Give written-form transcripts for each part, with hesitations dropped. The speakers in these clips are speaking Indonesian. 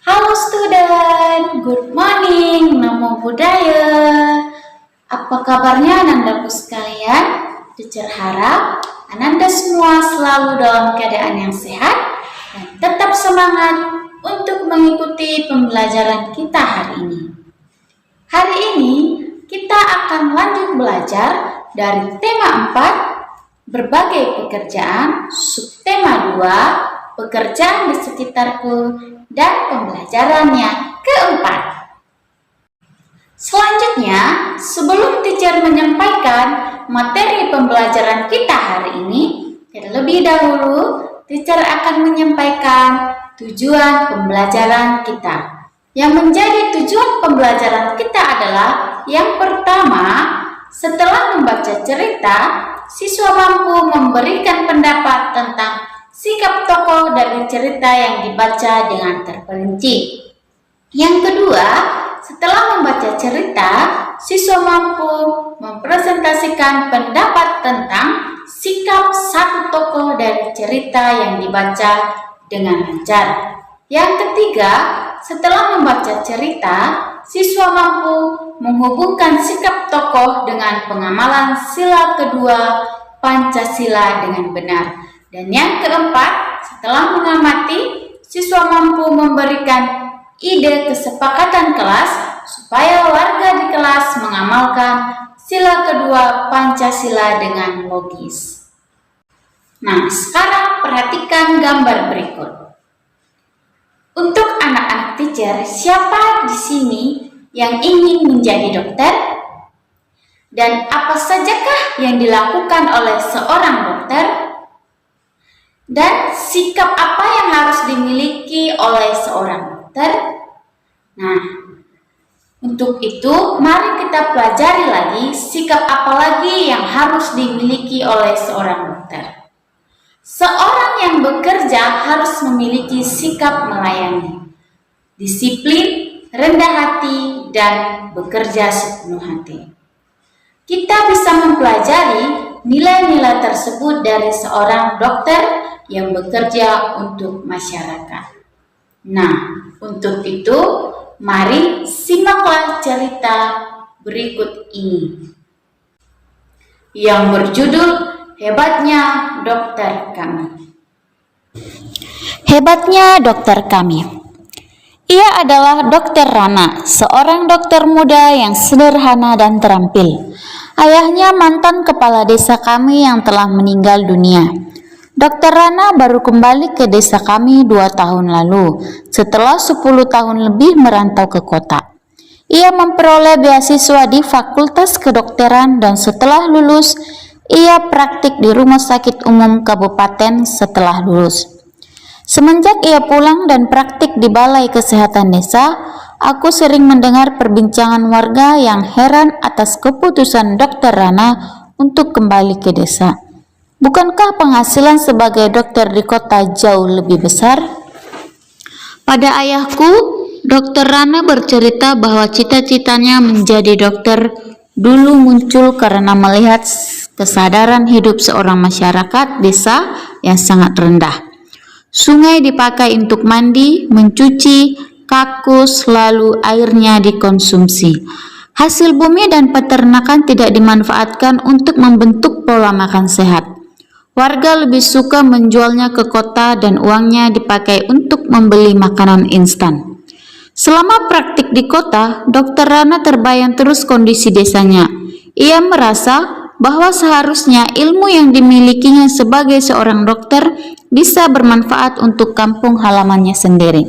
Halo student, good morning, namo buddhaya. Apa kabarnya Anandaku sekalian? Teacher harap Ananda semua selalu dalam keadaan yang sehat dan tetap semangat untuk mengikuti pembelajaran kita hari ini. Hari ini kita akan lanjut belajar dari tema 4, berbagai pekerjaan, subtema 2, pekerjaan di sekitarku, dan pembelajarannya keempat. Selanjutnya, sebelum teacher menyampaikan materi pembelajaran kita hari ini, terlebih dahulu teacher akan menyampaikan tujuan pembelajaran kita. Yang menjadi tujuan pembelajaran kita adalah yang pertama, setelah membaca cerita, siswa mampu memberikan pendapat tentang sikap tokoh dari cerita yang dibaca dengan terperinci. Yang kedua, setelah membaca cerita, siswa mampu mempresentasikan pendapat tentang sikap satu tokoh dari cerita yang dibaca dengan lancar. Yang ketiga, setelah membaca cerita, siswa mampu menghubungkan sikap tokoh dengan pengamalan sila kedua Pancasila dengan benar. Dan yang keempat, setelah mengamati, siswa mampu memberikan ide kesepakatan kelas supaya warga di kelas mengamalkan sila kedua Pancasila dengan logis. Nah, sekarang perhatikan gambar berikut. Untuk anak-anak teacher, siapa di sini yang ingin menjadi dokter? Dan apa sajakah yang dilakukan oleh seorang dokter? Dan sikap apa yang harus dimiliki oleh seorang dokter? Nah, untuk itu mari kita pelajari lagi sikap apa lagi yang harus dimiliki oleh seorang dokter. Seorang yang bekerja harus memiliki sikap melayani, disiplin, rendah hati, dan bekerja sepenuh hati. Kita bisa mempelajari nilai-nilai tersebut dari seorang dokter yang bekerja untuk masyarakat. Nah, untuk itu, mari simaklah cerita berikut ini yang berjudul Hebatnya Dokter Kami. Hebatnya dokter kami. Ia adalah Dokter Rana, seorang dokter muda yang sederhana dan terampil. Ayahnya mantan kepala desa kami yang telah meninggal dunia. Dokter Rana baru kembali ke desa kami 2 tahun lalu, setelah 10 tahun lebih merantau ke kota. Ia memperoleh beasiswa di Fakultas Kedokteran dan setelah lulus, ia praktik di Rumah Sakit Umum Kabupaten setelah lulus. Semenjak ia pulang dan praktik di Balai Kesehatan Desa, aku sering mendengar perbincangan warga yang heran atas keputusan Dokter Rana untuk kembali ke desa. Bukankah penghasilan sebagai dokter di kota jauh lebih besar? Pada ayahku, Dokter Rana bercerita bahwa cita-citanya menjadi dokter dulu muncul karena melihat kesadaran hidup seorang masyarakat desa yang sangat rendah. Sungai dipakai untuk mandi, mencuci, kakus, lalu airnya dikonsumsi. Hasil bumi dan peternakan tidak dimanfaatkan untuk membentuk pola makan sehat. Warga lebih suka menjualnya ke kota dan uangnya dipakai untuk membeli makanan instan. Selama praktik di kota, Dokter Rana terbayang terus kondisi desanya. Ia merasa bahwa seharusnya ilmu yang dimilikinya sebagai seorang dokter bisa bermanfaat untuk kampung halamannya sendiri.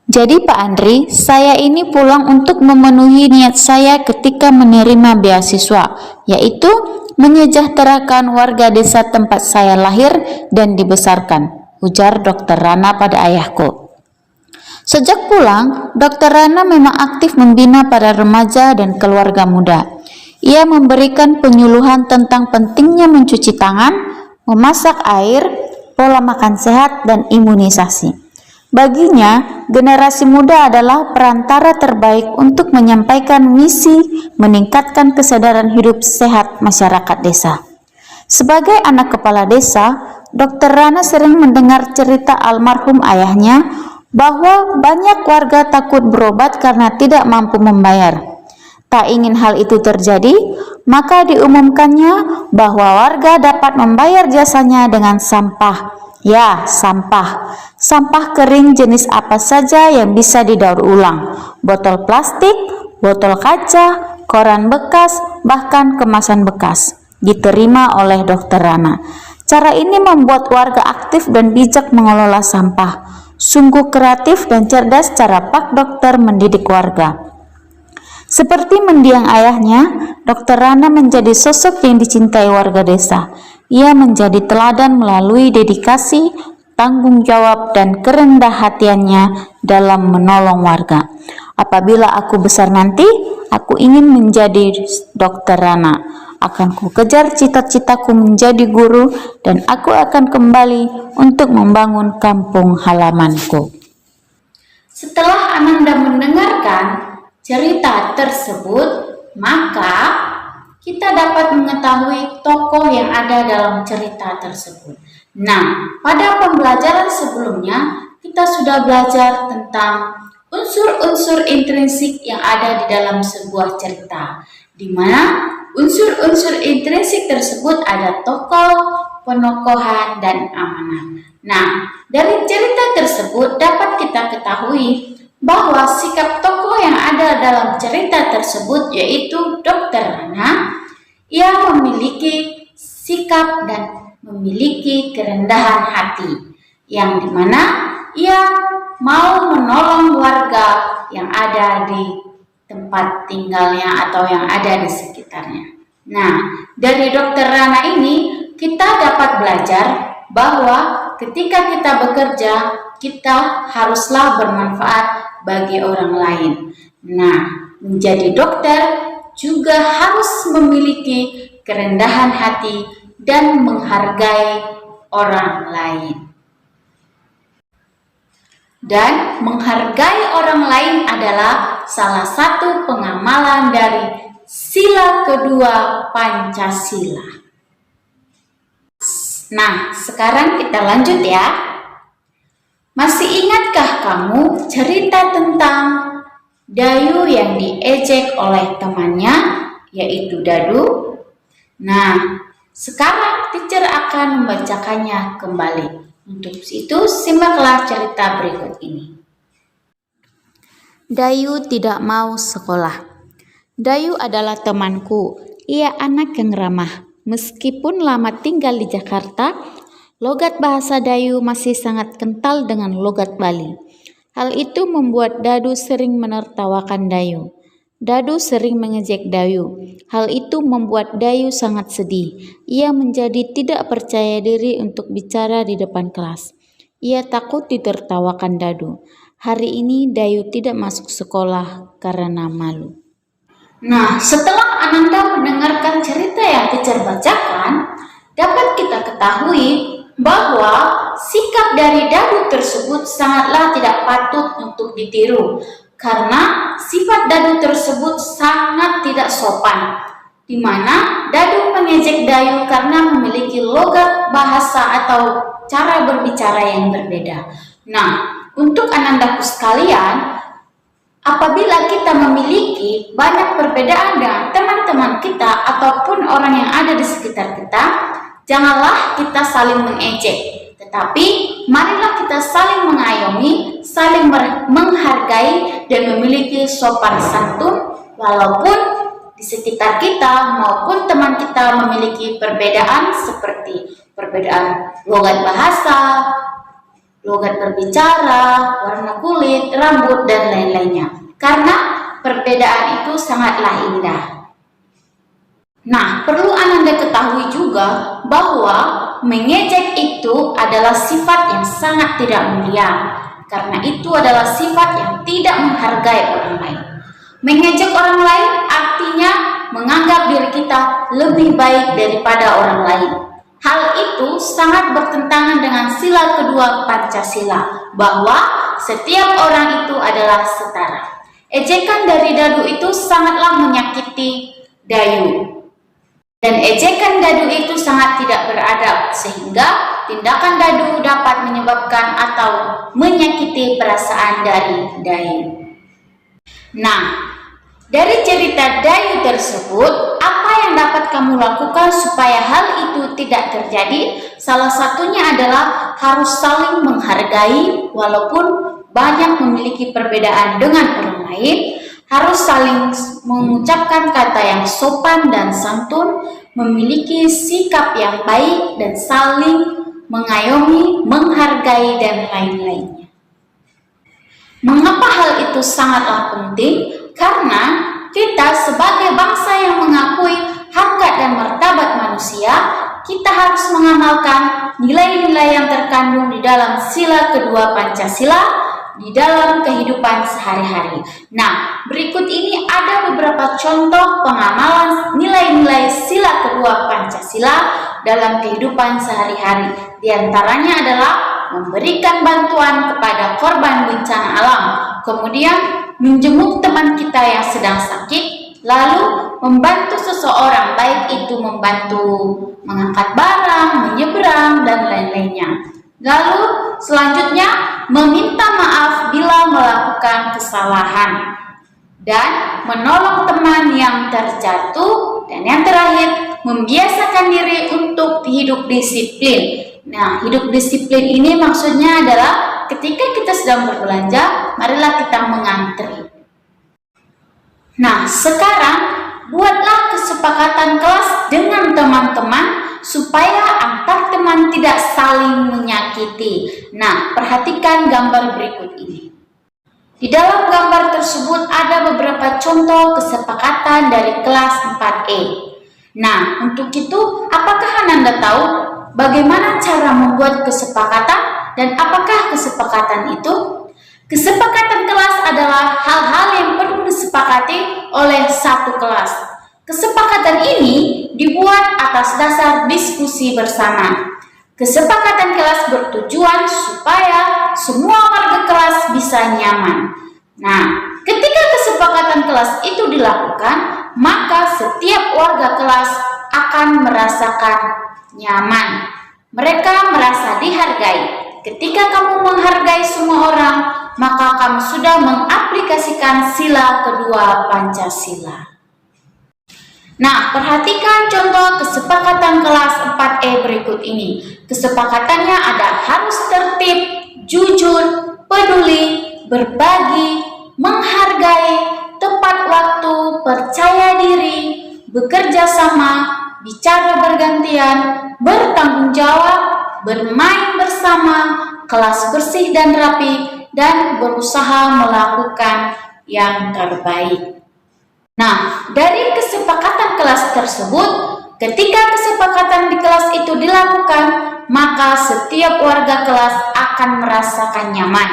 Jadi Pak Andri, saya ini pulang untuk memenuhi niat saya ketika menerima beasiswa, yaitu menyejahterakan warga desa tempat saya lahir dan dibesarkan, ujar Dokter Rana pada ayahku. Sejak pulang, Dokter Rana memang aktif membina para remaja dan keluarga muda. Ia memberikan penyuluhan tentang pentingnya mencuci tangan, memasak air, pola makan sehat, dan imunisasi. Baginya, generasi muda adalah perantara terbaik untuk menyampaikan misi meningkatkan kesadaran hidup sehat masyarakat desa. Sebagai anak kepala desa, Dokter Rana sering mendengar cerita almarhum ayahnya bahwa banyak warga takut berobat karena tidak mampu membayar. Tak ingin hal itu terjadi, maka diumumkannya bahwa warga dapat membayar jasanya dengan sampah. Ya, sampah. Sampah kering jenis apa saja yang bisa didaur ulang. Botol plastik, botol kaca, koran bekas, bahkan kemasan bekas. Diterima oleh Dr. Rana. Cara ini membuat warga aktif dan bijak mengelola sampah. Sungguh kreatif dan cerdas cara Pak Dokter mendidik warga. Seperti mendiang ayahnya, Dr. Rana menjadi sosok yang dicintai warga desa. Ia menjadi teladan melalui dedikasi, tanggung jawab, dan kerendah hatiannya dalam menolong warga. Apabila aku besar nanti, aku ingin menjadi Dr. Rana. Akan ku kejar cita-citaku menjadi guru, dan aku akan kembali untuk membangun kampung halamanku. Setelah Ananda mendengarkan cerita tersebut, maka kita dapat mengetahui tokoh yang ada dalam cerita tersebut. Nah, pada pembelajaran sebelumnya, kita sudah belajar tentang unsur-unsur intrinsik yang ada di dalam sebuah cerita, di mana unsur-unsur intrinsik tersebut ada tokoh, penokohan, dan amanat. Nah, dari cerita tersebut dapat kita ketahui bahwa sikap tokoh yang ada dalam cerita tersebut yaitu Dr. Rana, ia memiliki sikap dan memiliki kerendahan hati, yang dimana ia mau menolong warga yang ada di tempat tinggalnya atau yang ada di sekitarnya. Nah, dari Dr. Rana ini kita dapat belajar bahwa ketika kita bekerja, kita haruslah bermanfaat bagi orang lain. Nah, menjadi dokter juga harus memiliki kerendahan hati dan menghargai orang lain. Dan menghargai orang lain adalah salah satu pengamalan dari sila kedua Pancasila. Nah, sekarang kita lanjut ya. Masih ingatkah kamu cerita tentang Dayu yang diejek oleh temannya, yaitu Dadu? Nah, sekarang teacher akan membacakannya kembali. Untuk itu, simaklah cerita berikut ini. Dayu tidak mau sekolah. Dayu adalah temanku. Ia anak yang ramah. Meskipun lama tinggal di Jakarta, logat bahasa Dayu masih sangat kental dengan logat Bali. Hal itu membuat Dadu sering menertawakan Dayu. Dadu sering mengejek Dayu. Hal itu membuat Dayu sangat sedih. Ia menjadi tidak percaya diri untuk bicara di depan kelas. Ia takut ditertawakan Dadu. Hari ini Dayu tidak masuk sekolah karena malu. Nah, setelah Ananda mendengarkan cerita yang teacher bacakan, dapat kita ketahui bahwa sikap dari Dadu tersebut sangatlah tidak patut untuk ditiru, karena sifat Dadu tersebut sangat tidak sopan, di mana Dadu mengejek Dayu karena memiliki logat bahasa atau cara berbicara yang berbeda. Nah, untuk Anandaku sekalian, apabila kita memiliki banyak perbedaan dengan teman-teman kita ataupun orang yang ada di sekitar kita, janganlah kita saling mengejek, tetapi marilah kita saling mengayomi, saling menghargai, dan memiliki sopan santun, walaupun di sekitar kita maupun teman kita memiliki perbedaan seperti perbedaan logat bahasa, logat berbicara, warna kulit, rambut, dan lain-lainnya. Karena perbedaan itu sangatlah indah. Nah, perlu Ananda ketahui juga bahwa mengejek itu adalah sifat yang sangat tidak mulia. Karena itu adalah sifat yang tidak menghargai orang lain. Mengejek orang lain artinya menganggap diri kita lebih baik daripada orang lain. Hal itu sangat bertentangan dengan sila kedua Pancasila, bahwa setiap orang itu adalah setara. Ejekan dari Dadu itu sangatlah menyakiti Dayu. Dan ejekan Dadu itu sangat tidak beradab, sehingga tindakan dadu dapat menyebabkan atau menyakiti perasaan dari Dayu. Nah, dari cerita Dayu tersebut, apa yang dapat kamu lakukan supaya hal itu tidak terjadi? Salah satunya adalah harus saling menghargai walaupun banyak memiliki perbedaan dengan orang lain, harus saling mengucapkan kata yang sopan dan santun, memiliki sikap yang baik dan saling mengayomi, menghargai dan lain-lainnya. Mengapa hal itu sangatlah penting? Karena kita sebagai bangsa yang mengakui harkat dan martabat manusia, kita harus mengamalkan nilai-nilai yang terkandung di dalam sila kedua Pancasila di dalam kehidupan sehari-hari. Nah, berikut ini ada beberapa contoh pengamalan nilai-nilai sila kedua Pancasila dalam kehidupan sehari-hari. Di antaranya adalah memberikan bantuan kepada korban bencana alam, kemudian menjenguk teman kita yang sedang sakit, lalu membantu seseorang, baik itu membantu mengangkat barang, menyeberang, dan lain-lainnya. Lalu selanjutnya meminta maaf bila melakukan kesalahan dan menolong teman yang terjatuh, dan yang terakhir membiasakan diri untuk hidup disiplin. Nah, hidup disiplin ini maksudnya adalah ketika kita sedang berbelanja, marilah kita mengantri. Nah, sekarang buatlah kesepakatan kelas dengan teman-teman supaya antar teman tidak saling menyakiti. Nah, perhatikan gambar berikut ini. Di dalam gambar tersebut ada beberapa contoh kesepakatan dari kelas 4E. Nah, untuk itu, apakah Ananda tahu bagaimana cara membuat kesepakatan dan apakah kesepakatan itu? Kesepakatan kelas adalah hal-hal yang perlu disepakati oleh satu kelas. Kesepakatan ini dibuat atas dasar diskusi bersama. Kesepakatan kelas bertujuan supaya semua warga kelas bisa nyaman. Nah, ketika kesepakatan kelas itu dilakukan, maka setiap warga kelas akan merasakan nyaman. Mereka merasa dihargai. Ketika kamu menghargai semua orang, maka kamu sudah mengaplikasikan sila kedua Pancasila. Nah, perhatikan contoh kesepakatan kelas 4E berikut ini. Kesepakatannya ada harus tertib, jujur, peduli, berbagi, menghargai, tepat waktu, percaya diri, bekerja sama, bicara bergantian, bertanggung jawab, bermain bersama, kelas bersih dan rapi, dan berusaha melakukan yang terbaik. Nah, dari kesepakatan kelas tersebut, ketika kesepakatan di kelas itu dilakukan, maka setiap warga kelas akan merasakan nyaman.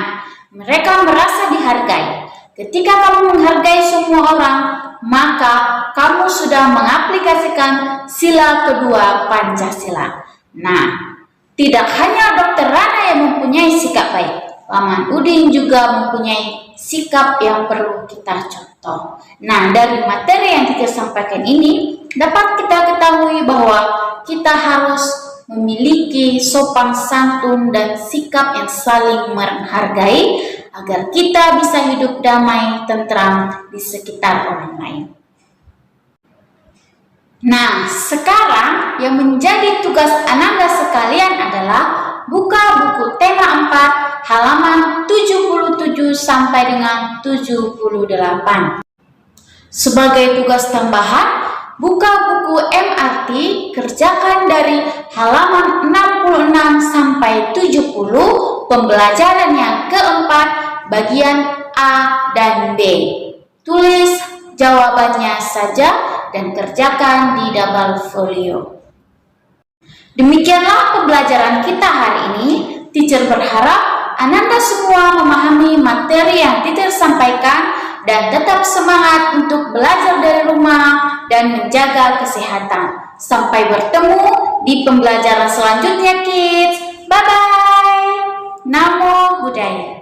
Mereka merasa dihargai. Ketika kamu menghargai semua orang, maka kamu sudah mengaplikasikan sila kedua Pancasila. Nah, tidak hanya Dr. Rana yang mempunyai sikap baik, Paman Udin juga mempunyai sikap yang perlu kita contoh. Nah, dari materi yang kita sampaikan ini, dapat kita ketahui bahwa kita harus memiliki sopan santun dan sikap yang saling menghargai agar kita bisa hidup damai, tentram di sekitar orang lain. Nah, sekarang yang menjadi tugas Ananda sekalian adalah buka buku tema 4 halaman 77 sampai dengan 78. Sebagai tugas tambahan, buka buku MRT, kerjakan dari halaman 66 sampai 70, pembelajaran yang keempat, bagian A dan B. Tulis jawabannya saja dan kerjakan di double folio. Demikianlah pembelajaran kita hari ini. Teacher berharap Ananda semua memahami materi yang teacher sampaikan dan tetap semangat untuk belajar dari rumah dan menjaga kesehatan. Sampai bertemu di pembelajaran selanjutnya, kids. Bye-bye. Namo Buddhaya.